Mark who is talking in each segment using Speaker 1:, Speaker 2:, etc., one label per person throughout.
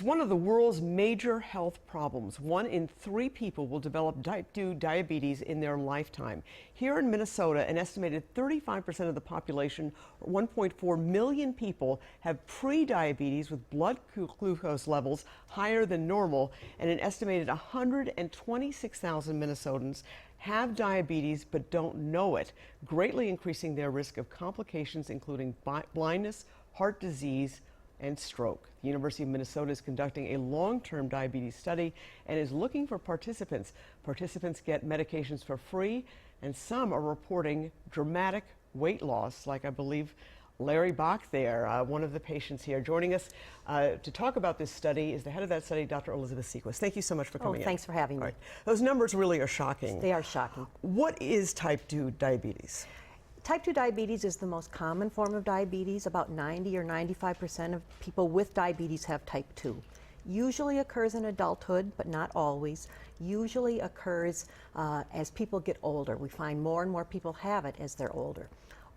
Speaker 1: one of the world's major health problems. 1 in 3 people will develop type 2 diabetes in their lifetime. Here in Minnesota, an estimated 35% of the population, or 1.4 million people, have pre-diabetes with blood glucose levels higher than normal, and an estimated 126,000 Minnesotans have diabetes but don't know it, greatly increasing their risk of complications including blindness, heart disease, and stroke. The University of Minnesota is conducting a long-term diabetes study and is looking for participants. Participants get medications for free, and some are reporting dramatic weight loss, like I believe Larry Bach there, one of the patients here. Joining us to talk about this study is the head of that study, Dr. Elizabeth Seaquis. Thank you so much for coming in.
Speaker 2: Thanks for having me.
Speaker 1: Right. Those numbers really are shocking.
Speaker 2: They are shocking.
Speaker 1: What is type 2 diabetes?
Speaker 2: Type 2 diabetes is the most common form of diabetes. About 90 or 95% of people with diabetes have type 2. Usually occurs in adulthood, but not always. Usually occurs as people get older. We find more and more people have it as they're older.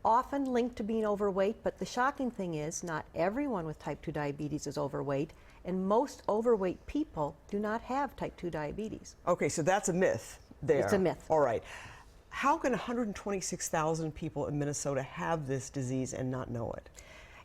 Speaker 2: Often linked to being overweight, but the shocking thing is not everyone with type 2 diabetes is overweight, and most overweight people do not have type 2 diabetes.
Speaker 1: Okay, so that's a myth there.
Speaker 2: It's a myth.
Speaker 1: All right. How can 126,000 people in Minnesota have this disease and not know it?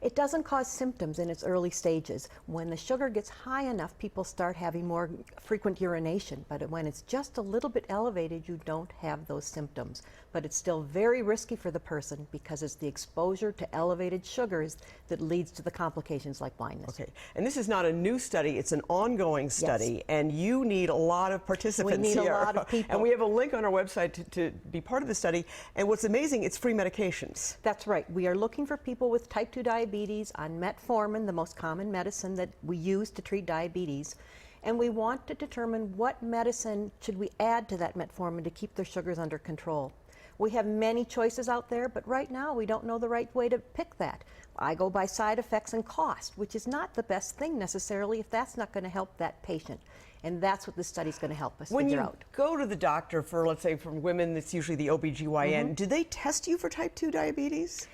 Speaker 2: It doesn't cause symptoms in its early stages. When the sugar gets high enough, people start having more frequent urination. But when it's just a little bit elevated, you don't have those symptoms. But it's still very risky for the person because it's the exposure to elevated sugars that leads to the complications like blindness.
Speaker 1: Okay, and this is not a new study, it's an ongoing study,
Speaker 2: yes.
Speaker 1: And you need a lot of participants
Speaker 2: here. We need
Speaker 1: here.
Speaker 2: a lot of people.
Speaker 1: And we have a link on our website to be part of the study. And what's amazing, it's free medications.
Speaker 2: That's right. We are looking for people with type 2 diabetes on metformin, the most common medicine that we use to treat diabetes. And we want to determine what medicine should we add to that metformin to keep their sugars under control. We have many choices out there, but right now we don't know the right way to pick that. I go by side effects and cost, which is not the best thing necessarily if that's not going to help that patient. And that's what this study's going to help us figure out.
Speaker 1: When you go to the doctor for, let's say, for women, it's usually the OBGYN, do they test you for type 2 diabetes?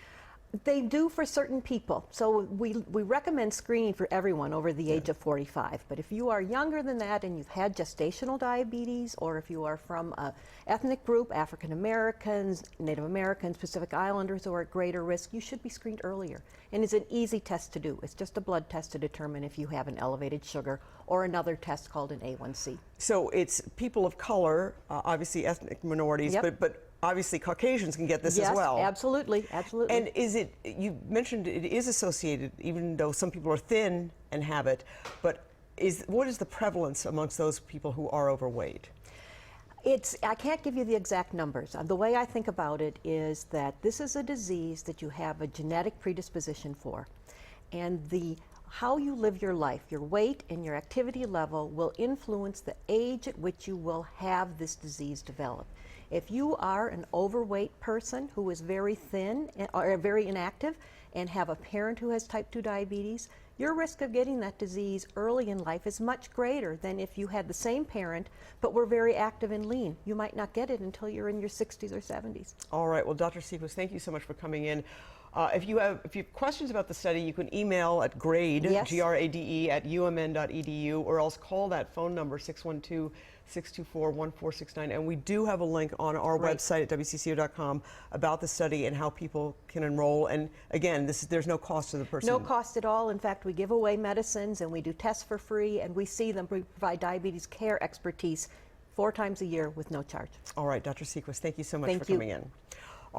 Speaker 2: They do for certain people. So we recommend screening for everyone over the age of 45. But if you are younger than that and you've had gestational diabetes, or if you are from an ethnic group, African Americans, Native Americans, Pacific Islanders, who are at greater risk, you should be screened earlier. And it's an easy test to do. It's just a blood test to determine if you have an elevated sugar, or another test called an A1C.
Speaker 1: So it's people of color, obviously ethnic minorities, but obviously Caucasians can get this as well.
Speaker 2: Yes, absolutely, absolutely.
Speaker 1: And is it, you mentioned it is associated, even though some people are thin and have it, but what is the prevalence amongst those people who are overweight?
Speaker 2: I can't give you the exact numbers. The way I think about it is that this is a disease that you have a genetic predisposition for. And how you live your life, your weight and your activity level will influence the age at which you will have this disease develop. If you are an overweight person who is very thin or very inactive and have a parent who has type 2 diabetes, your risk of getting that disease early in life is much greater than if you had the same parent but were very active and lean. You might not get it until you're in your 60s or 70s.
Speaker 1: All right. Well, Dr. Seaquis, thank you so much for coming in. If you have questions about the study, you can email at grade, G-R-A-D-E, at umn.edu, or else call that phone number, 612-624-1469. And we do have a link on our website at WCCO.com about the study and how people can enroll. And again, there's no cost to the person.
Speaker 2: No cost at all. In fact, we give away medicines and we do tests for free, and we see them. We provide diabetes care expertise 4 times a year with no charge.
Speaker 1: All right, Dr. Seaquis, thank you so much for coming in.